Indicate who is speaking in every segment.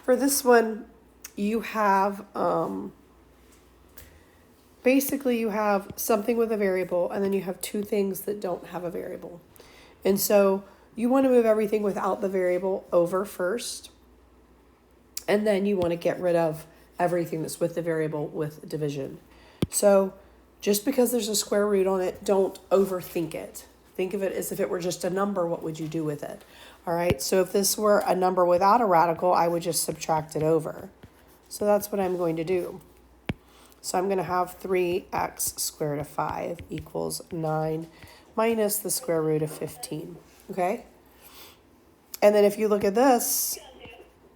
Speaker 1: For this one, you have, basically you have something with a variable, and then you have two things that don't have a variable. And so you want to move everything without the variable over first, and then you want to get rid of everything that's with the variable with division. So just because there's a square root on it, don't overthink it. Think of it as if it were just a number. What would you do with it? All right, so if this were a number without a radical, I would just subtract it over. So that's what I'm going to do. So I'm going to have 3x squared of 5 equals 9 minus the square root of 15, okay? And then if you look at this,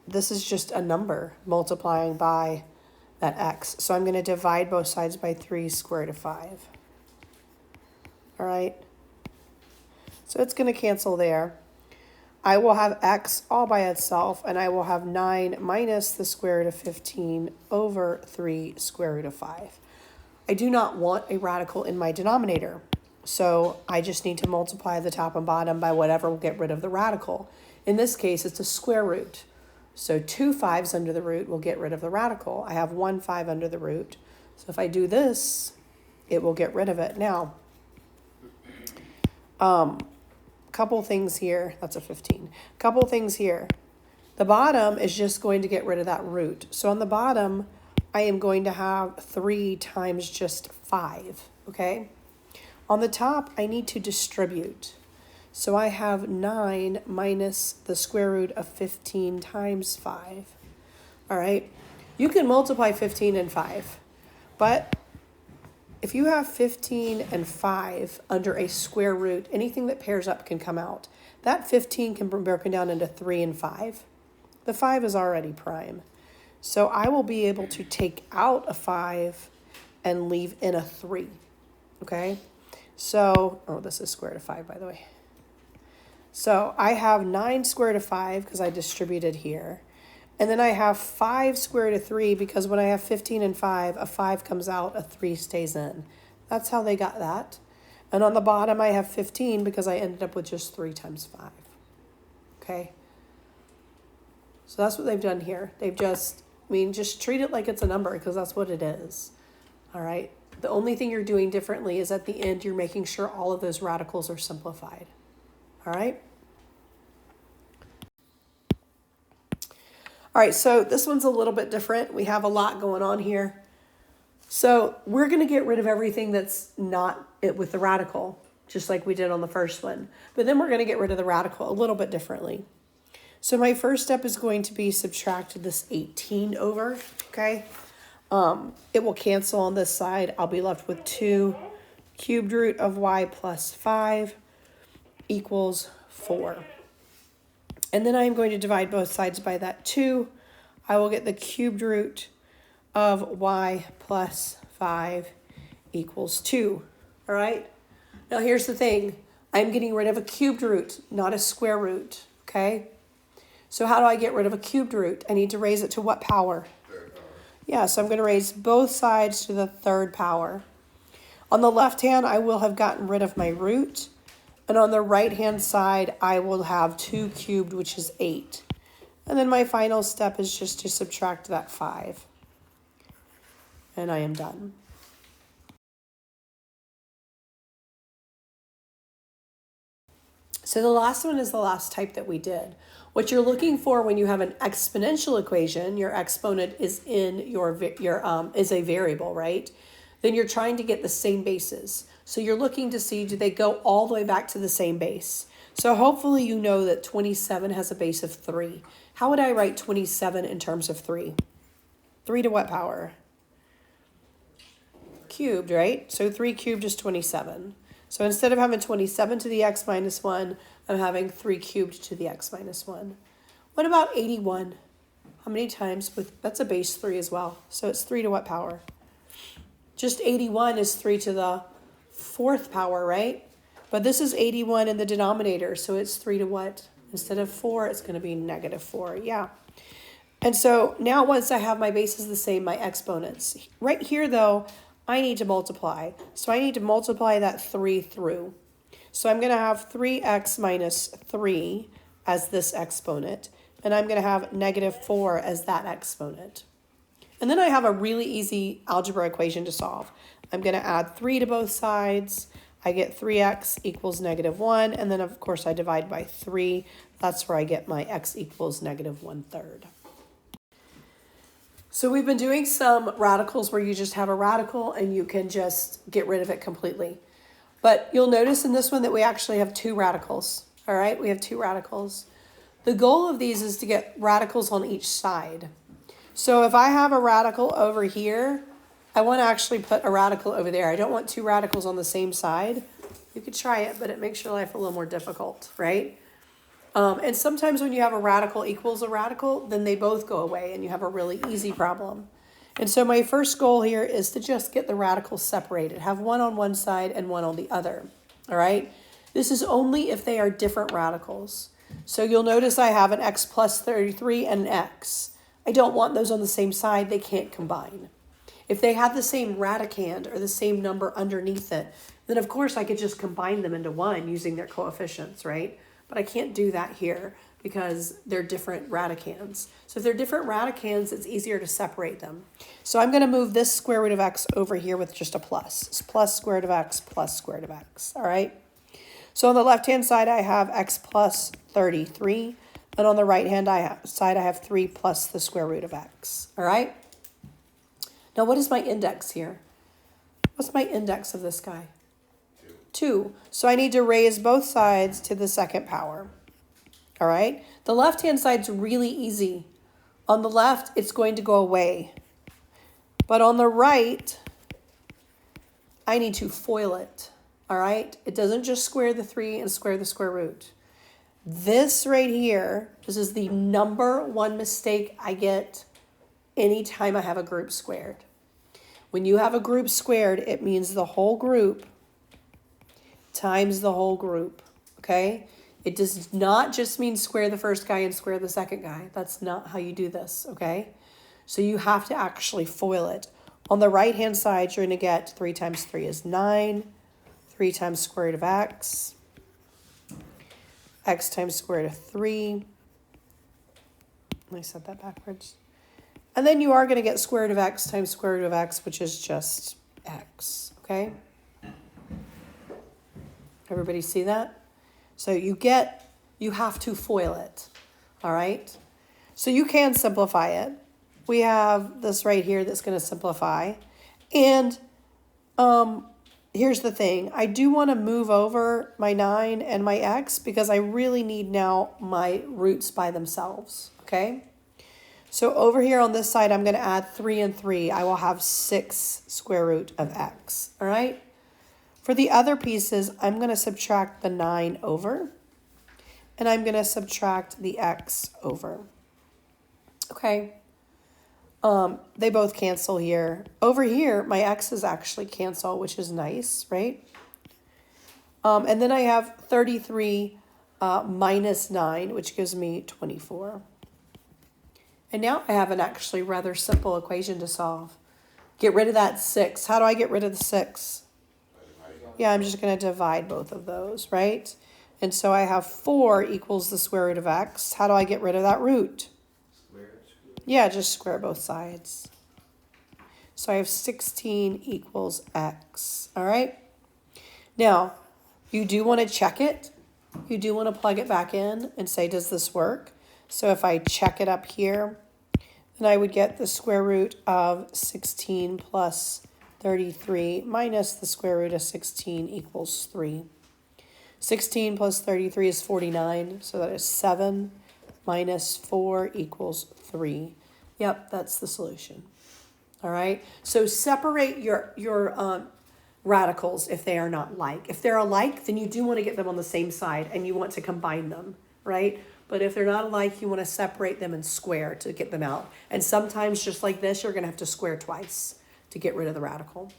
Speaker 1: this is just a number multiplying by that x. So I'm going to divide both sides by 3 squared of 5. All right? So it's going to cancel there. I will have x all by itself, and I will have 9 minus the square root of 15 over 3 square root of 5. I do not want a radical in my denominator, so I just need to multiply the top and bottom by whatever will get rid of the radical. In this case, it's a square root. So 2 5s under the root will get rid of the radical. I have 1 5 under the root. So if I do this, it will get rid of it. Now, couple things here. That's a 15. Couple things here. The bottom is just going to get rid of that root. So on the bottom, I am going to have 3 times just 5, okay? On the top, I need to distribute. So I have 9 minus the square root of 15 times 5. All right? You can multiply 15 and 5, but if you have 15 and 5 under a square root, anything that pairs up can come out. That 15 can be broken down into 3 and 5. The 5 is already prime. So I will be able to take out a 5 and leave in a 3, okay? So, oh, this is square root of 5, by the way. So I have 9 square root of 5 because I distributed here. And then I have 5 square root of 3 because when I have 15 and 5, a 5 comes out, a 3 stays in. That's how they got that. And on the bottom, I have 15 because I ended up with just 3 times 5. Okay? So that's what they've done here. They've just treat it like it's a number because that's what it is. All right? The only thing you're doing differently is at the end, you're making sure all of those radicals are simplified. All right? All right, so this one's a little bit different. We have a lot going on here. So we're going to get rid of everything that's not it with the radical, just like we did on the first one. But then we're going to get rid of the radical a little bit differently. So my first step is going to be subtract this 18 over, okay? It will cancel on this side. I'll be left with 2 cubed root of y plus 5 equals 4. And then I'm going to divide both sides by that 2. I will get the cubed root of y plus 5 equals 2. All right? Now here's the thing. I'm getting rid of a cubed root, not a square root. Okay? So how do I get rid of a cubed root? I need to raise it to what power? Third power. Yeah, so I'm going to raise both sides to the third power. On the left hand, I will have gotten rid of my root. And on the right-hand side, I will have 2 cubed, which is 8. And then my final step is just to subtract that 5. And I am done. So the last one is the last type that we did. What you're looking for when you have an exponential equation, your exponent is in is a variable, right? Then you're trying to get the same bases. So you're looking to see, do they go all the way back to the same base? So hopefully you know that 27 has a base of 3. How would I write 27 in terms of 3? 3 to what power? Cubed, right? So 3 cubed is 27. So instead of having 27 to the x minus 1, I'm having 3 cubed to the x minus 1. What about 81? How many times? That's a base 3 as well. So it's 3 to what power? Just 81 is 3 to the 4th power, right? But this is 81 in the denominator, so it's 3 to what? Instead of 4, it's going to be negative 4. Yeah. And so now once I have my bases the same, my exponents. Right here, though, I need to multiply. So I need to multiply that 3 through. So I'm going to have 3x minus 3 as this exponent. and I'm going to have -4 as that exponent. And then I have a really easy algebra equation to solve. I'm going to add 3 to both sides. I get 3x equals -1, and then of course I divide by 3. That's where I get my x equals -1/3. So we've been doing some radicals where you just have a radical and you can just get rid of it completely. But you'll notice in this one that we actually have 2 radicals. All right, we have 2 radicals. The goal of these is to get radicals on each side. So if I have a radical over here, I want to actually put a radical over there. I don't want 2 radicals on the same side. You could try it, but it makes your life a little more difficult, right? And sometimes when you have a radical equals a radical, then they both go away and you have a really easy problem. And so my first goal here is to just get the radicals separated. Have one on one side and one on the other, all right? This is only if they are different radicals. So you'll notice I have an x plus 33 and an x. I don't want those on the same side. They can't combine. If they have the same radicand or the same number underneath it, then of course I could just combine them into one using their coefficients, right? But I can't do that here because they're different radicands. So if they're different radicands, it's easier to separate them. So I'm going to move this square root of x over here with just a plus. It's plus square root of x plus square root of x, all right? So on the left-hand side, I have x plus 33. And on the right-hand side, I have 3 plus the square root of x, all right? Now, what is my index here? What's my index of this guy? 2. So I need to raise both sides to the second power. All right? The left-hand side's really easy. On the left, it's going to go away. But on the right, I need to FOIL it. All right? It doesn't just square the 3 and square the square root. This right here, this is the number one mistake I get anytime I have a group squared. When you have a group squared, it means the whole group times the whole group, okay? It does not just mean square the first guy and square the second guy. That's not how you do this, okay? So you have to actually FOIL it. On the right-hand side, you're going to get 3 times 3 is 9, 3 times square root of x, x times square root of 3. I said that backwards. And then you are going to get square root of x times square root of x, which is just x, okay? Everybody see that? So you have to FOIL it, all right? So you can simplify it. We have this right here that's going to simplify. And here's the thing. I do want to move over my 9 and my x because I really need now my roots by themselves, okay? So over here on this side, I'm going to add 3 and 3. I will have 6 square root of x, all right? For the other pieces, I'm going to subtract the 9 over, and I'm going to subtract the x over. Okay. They both cancel here. Over here, my x's actually cancel, which is nice, right? And then I have 33 minus 9, which gives me 24. And now I have an actually rather simple equation to solve. Get rid of that 6. How do I get rid of the 6? Yeah, I'm just going to divide both of those, right? And so I have 4 equals the square root of x. How do I get rid of that root? Yeah, just square both sides. So I have 16 equals x, all right? Now, you do want to check it. You do want to plug it back in and say, does this work? So if I check it up here, then I would get the square root of 16 plus 33 minus the square root of 16 equals 3. 16 plus 33 is 49, so that is 7 minus 4 equals 3. Yep, that's the solution. All right, so separate your radicals if they are not like. If they're alike, then you do want to get them on the same side and you want to combine them, right? But if they're not alike, you want to separate them and square to get them out. And sometimes, just like this, you're going to have to square twice to get rid of the radical.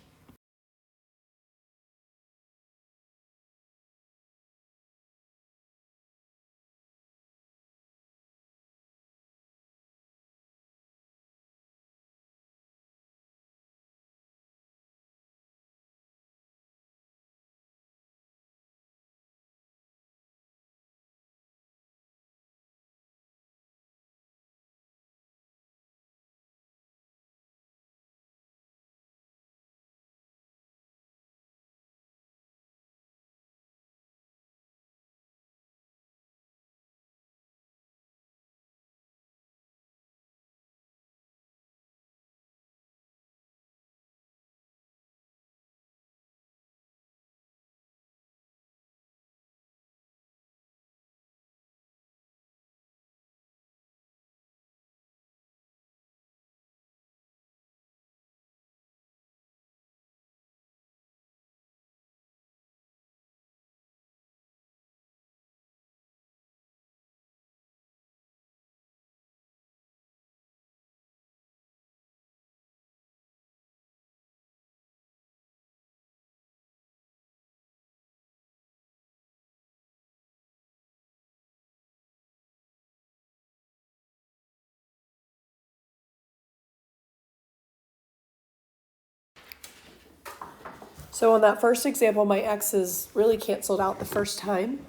Speaker 1: So on that first example, my x's really canceled out the first time.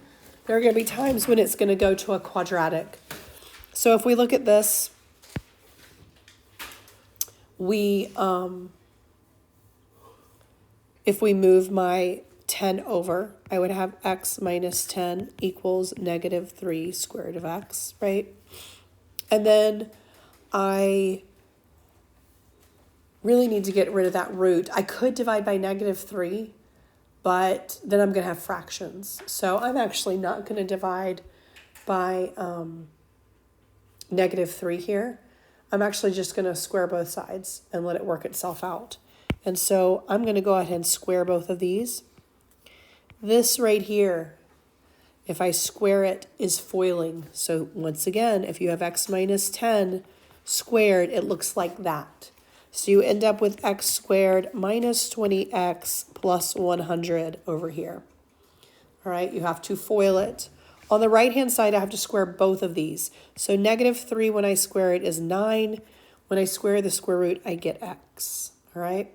Speaker 1: There are going to be times when it's going to go to a quadratic. So if we look at this, if we move my 10 over, I would have x minus 10 equals negative 3 square root of x, right? And then I really need to get rid of that root. I could divide by negative 3, but then I'm going to have fractions. So I'm actually not going to divide by negative 3 here. I'm actually just going to square both sides and let it work itself out. And so I'm going to go ahead and square both of these. This right here, if I square it, is foiling. So once again, if you have x minus 10 squared, it looks like that. So you end up with x squared minus 20x plus 100 over here. All right, you have to FOIL it. On the right-hand side, I have to square both of these. So negative 3 when I square it is 9. When I square the square root, I get x. All right?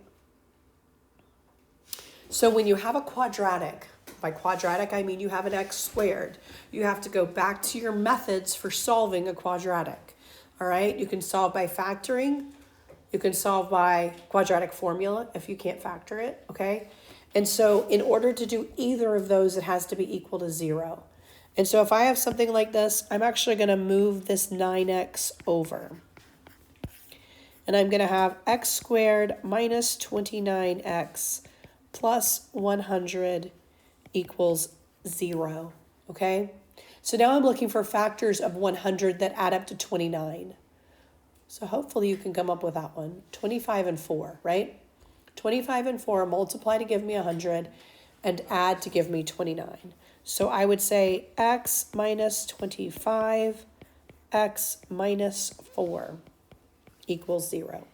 Speaker 1: So when you have a quadratic, by quadratic I mean you have an x squared, you have to go back to your methods for solving a quadratic. All right? You can solve by factoring. You can solve by quadratic formula if you can't factor it, okay? And so in order to do either of those, it has to be equal to 0. And so if I have something like this, I'm actually going to move this 9x over. And I'm going to have x squared minus 29x plus 100 equals 0, okay? So now I'm looking for factors of 100 that add up to 29. So hopefully you can come up with that one. 25 and 4, right? 25 and 4 multiply to give me 100 and add to give me 29. So I would say x minus 25, x minus 4 equals 0.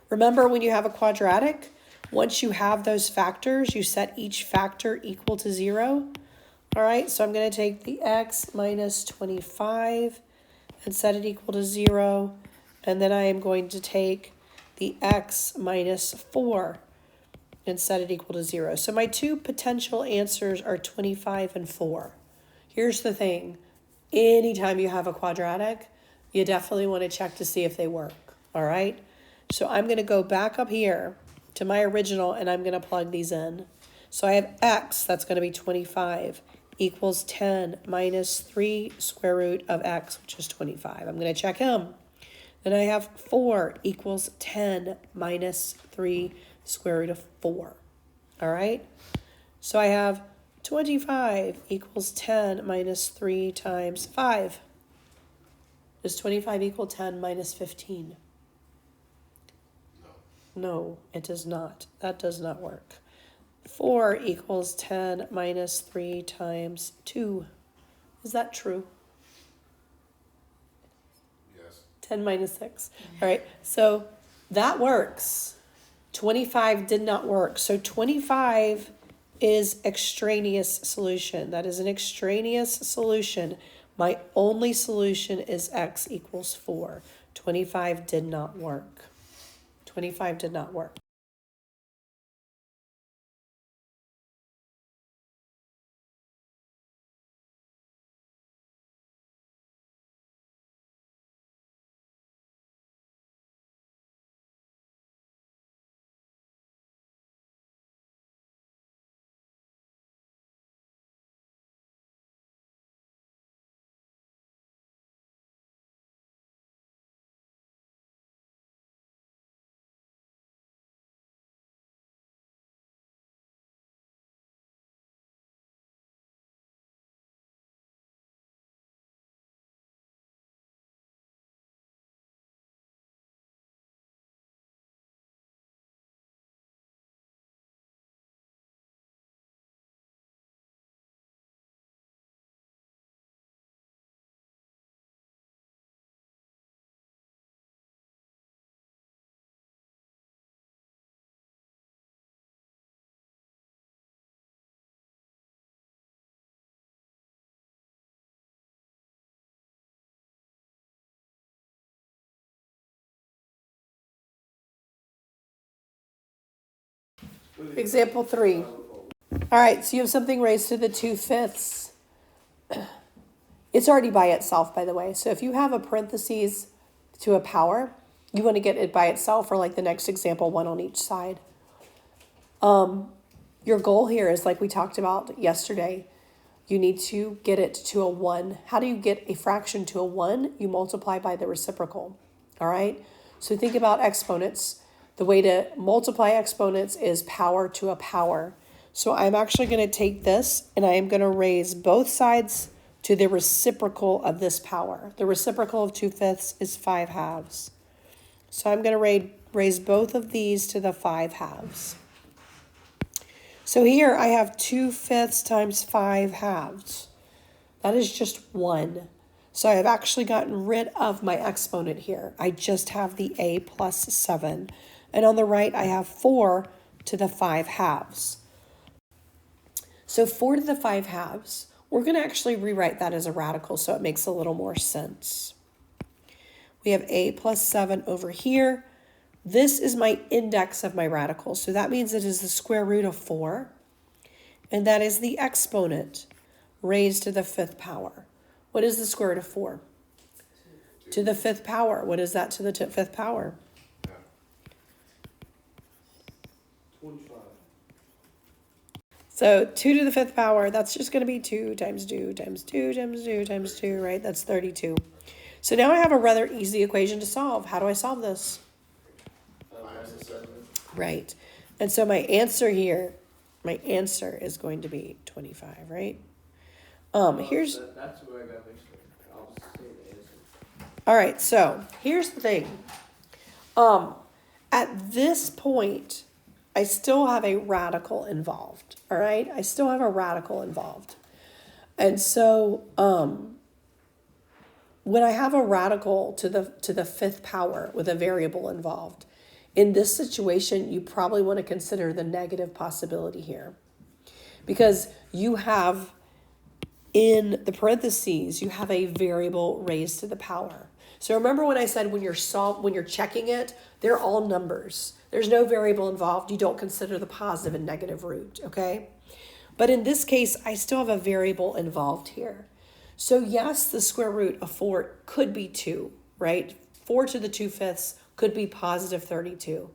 Speaker 1: Remember, when you have a quadratic, once you have those factors, you set each factor equal to 0. All right, so I'm going to take the x minus 25 and set it equal to 0. And then I am going to take the x minus 4 and set it equal to 0. So my two potential answers are 25 and 4. Here's the thing. Anytime you have a quadratic, you definitely want to check to see if they work. All right? So I'm going to go back up here to my original, and I'm going to plug these in. So I have x, that's going to be 25, equals 10 minus 3 square root of x, which is 25. I'm going to check him. Then I have 4 equals 10 minus 3 square root of 4. All right? So I have 25 equals 10 minus 3 times 5. Does 25 equal 10 minus 15? No, it does not. That does not work. 4 equals 10 minus 3 times 2. Is that true? 10 minus 6. All right, so that works. 25 did not work. So 25 is extraneous solution. That is an extraneous solution. My only solution is x equals 4. 25 did not work. 25 did not work. Example 3. All right, so you have something raised to the 2/5. It's already by itself, by the way. So if you have a parentheses to a power, you want to get it by itself, or like the next example, one on each side. Your goal here is, like we talked about yesterday, you need to get it to a 1. How do you get a fraction to a 1? You multiply by the reciprocal. All right? So think about exponents. The way to multiply exponents is power to a power. So I'm actually going to take this and I am going to raise both sides to the reciprocal of this power. The reciprocal of 2/5 is 5/2. So I'm going to raise both of these to the 5/2. So here I have 2/5 times 5/2. That is just 1. So I have actually gotten rid of my exponent here. I just have the a plus 7. And on the right, I have 4 to the 5/2. So 4 to the 5/2, we're going to actually rewrite that as a radical so it makes a little more sense. We have a plus 7 over here. This is my index of my radical. So that means it is the square root of 4. And that is the exponent raised to the 5th power. What is the square root of 4? 2. To the 5th power. What is that to the 5th power?
Speaker 2: 25.
Speaker 1: So 2 to the 5th power, that's just going to be 2 times 2 times 2 times 2 times 2, right? That's 32. So now I have a rather easy equation to solve. How do I solve this? Right. And so my answer here, my answer is going to be 25, right? Here's...
Speaker 2: That's where I got mixed up. I'll just say the answer.
Speaker 1: All right, so here's the thing. At this point, I still have a radical involved, all right? I still have a radical involved. And so when I have a radical to the 5th power with a variable involved, in this situation, you probably want to consider the negative possibility here. Because you have, in the parentheses, you have a variable raised to the power. So remember when I said when you're checking it, they're all numbers. There's no variable involved. You don't consider the positive and negative root, okay? But in this case, I still have a variable involved here. So yes, the square root of 4 could be 2, right? 4 to the 2/5 could be positive 32.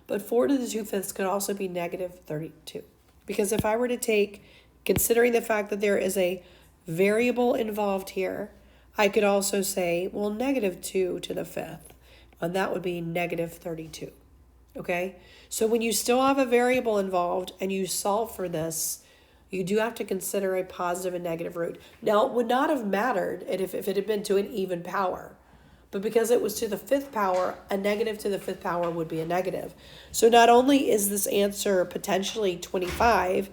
Speaker 1: But 4 to the 2/5 could also be negative 32. Because if I were to take, considering the fact that there is a variable involved here, I could also say, well, negative 2 to the 5th. And that would be negative 32. Okay? So when you still have a variable involved and you solve for this, you do have to consider a positive and negative root. Now, it would not have mattered if it had been to an even power. But because it was to the 5th power, a negative to the 5th power would be a negative. So not only is this answer potentially 25,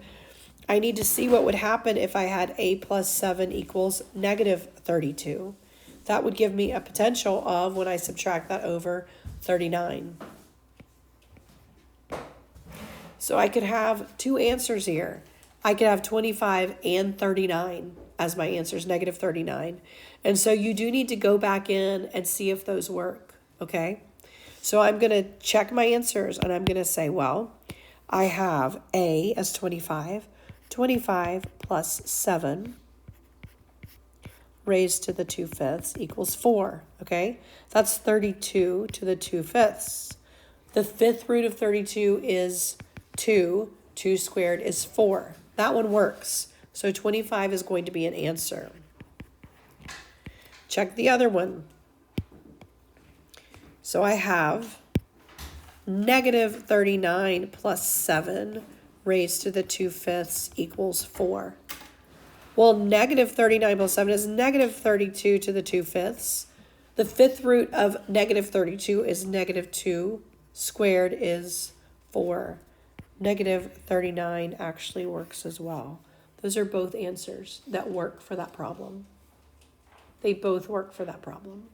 Speaker 1: I need to see what would happen if I had a plus 7 equals negative 32. That would give me a potential of, when I subtract that over, 39. So I could have two answers here. I could have 25 and 39 as my answers, negative 39. And so you do need to go back in and see if those work, okay? So I'm going to check my answers and I'm going to say, well, I have A as 25, 25 plus 7 raised to the 2/5 equals 4, okay? That's 32 to the 2/5. The 5th root of 32 is 2. 2 squared is 4. That one works. So 25 is going to be an answer. Check the other one. So I have negative 39 plus 7 raised to the 2/5 equals 4. Well, negative 39 plus 7 is negative 32 to the 2/5. The 5th root of negative 32 is negative 2. Squared is 4. Negative 39 actually works as well. Those are both answers that work for that problem. They both work for that problem.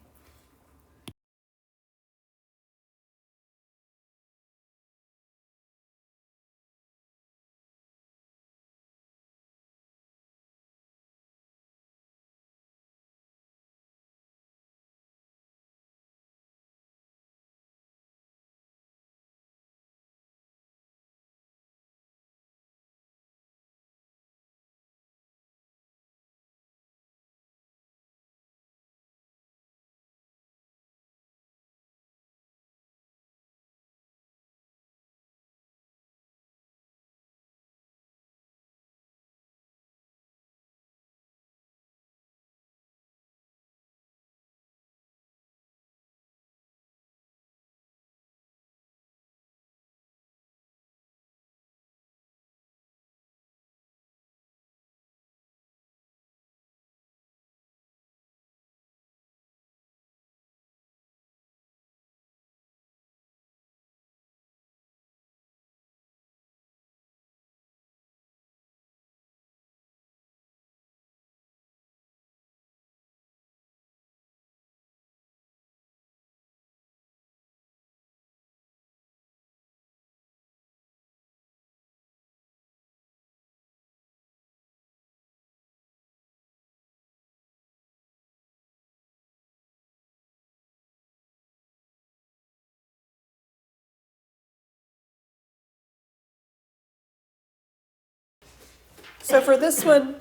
Speaker 1: So for this one,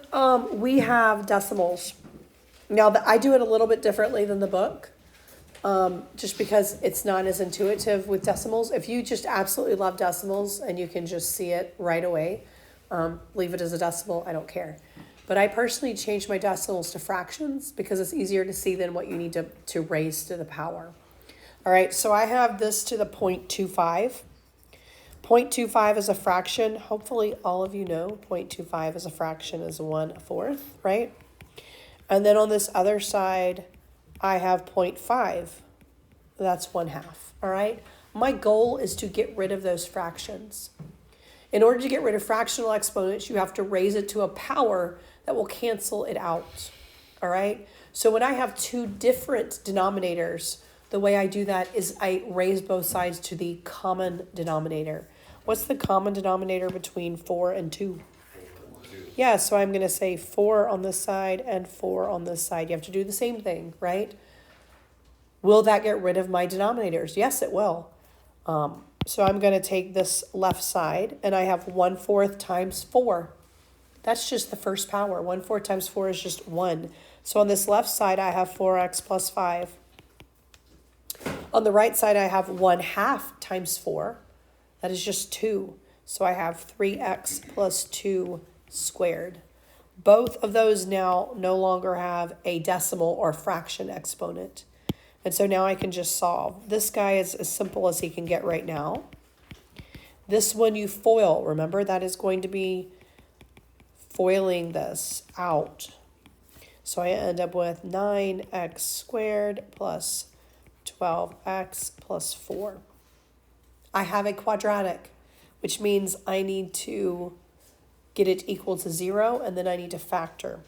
Speaker 1: we have decimals. Now, I do it a little bit differently than the book, just because it's not as intuitive with decimals. If you just absolutely love decimals and you can just see it right away, leave it as a decimal, I don't care. But I personally change my decimals to fractions because it's easier to see than what you need to raise to the power. All right, so I have this to the 0.25. 0.25 is a fraction. Hopefully all of you know 0.25 is a fraction is 1/4, right? And then on this other side, I have 0.5. That's 1/2, all right? My goal is to get rid of those fractions. In order to get rid of fractional exponents, you have to raise it to a power that will cancel it out, all right? So when I have two different denominators, the way I do that is I raise both sides to the common denominator. What's the common denominator between 4 and 2? Yeah, so I'm going to say 4 on this side and 4 on this side. You have to do the same thing, right? Will that get rid of my denominators? Yes, it will. So I'm going to take this left side, and I have 1/4 times 4. That's just the first power. 1/4 times 4 is just 1. So on this left side, I have 4x plus 5. On the right side, I have 1/2 times 4. That is just 2. So I have 3x plus 2 squared. Both of those now no longer have a decimal or fraction exponent. And so now I can just solve. This guy is as simple as he can get right now. This one you FOIL. Remember, that is going to be FOILing this out. So I end up with 9x squared plus 12x plus 4. I have a quadratic, which means I need to get it equal to 0, and then I need to factor.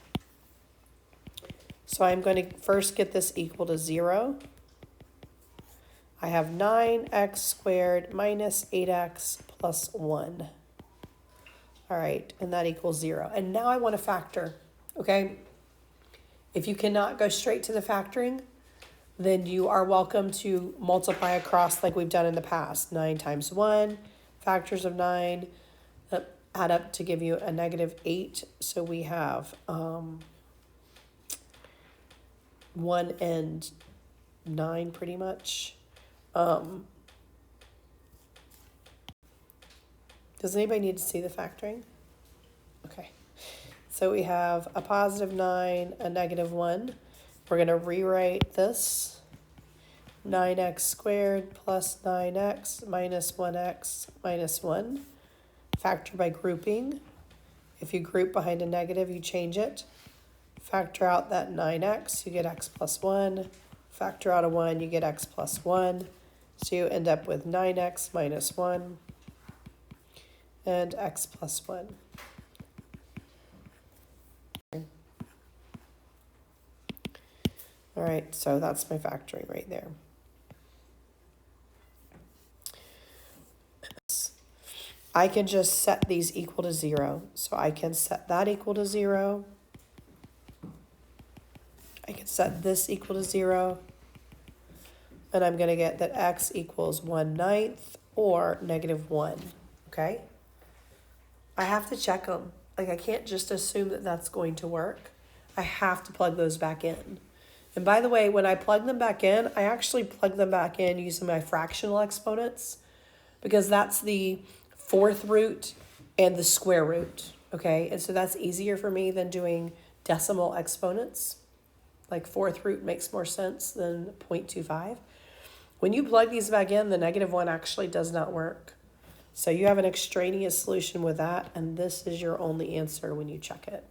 Speaker 1: So I'm going to first get this equal to 0. I have 9x squared minus 8x plus 1. All right, and that equals 0. And now I want to factor, okay? If you cannot go straight to the factoring, then you are welcome to multiply across like we've done in the past. 9 times 1, factors of 9, add up to give you a -8. So we have 1 and 9 pretty much. Does anybody need to see the factoring? Okay. So we have a +9, a -1. We're going to rewrite this. 9x squared plus 9x minus 1x minus 1. Factor by grouping. If you group behind a negative, you change it. Factor out that 9x, you get x plus 1. Factor out a 1, you get x plus 1. So you end up with 9x minus 1 and x plus 1. All right, so that's my factoring right there. I can just set these equal to 0. So I can set that equal to 0. I can set this equal to 0. And I'm going to get that x equals 1/9 or -1, okay? I have to check them. Like, I can't just assume that that's going to work. I have to plug those back in. And by the way, when I plug them back in, I actually plug them back in using my fractional exponents because that's the 4th root and the square root, okay? And so that's easier for me than doing decimal exponents. Like 4th root makes more sense than 0.25. When you plug these back in, the -1 actually does not work. So you have an extraneous solution with that, and this is your only answer when you check it.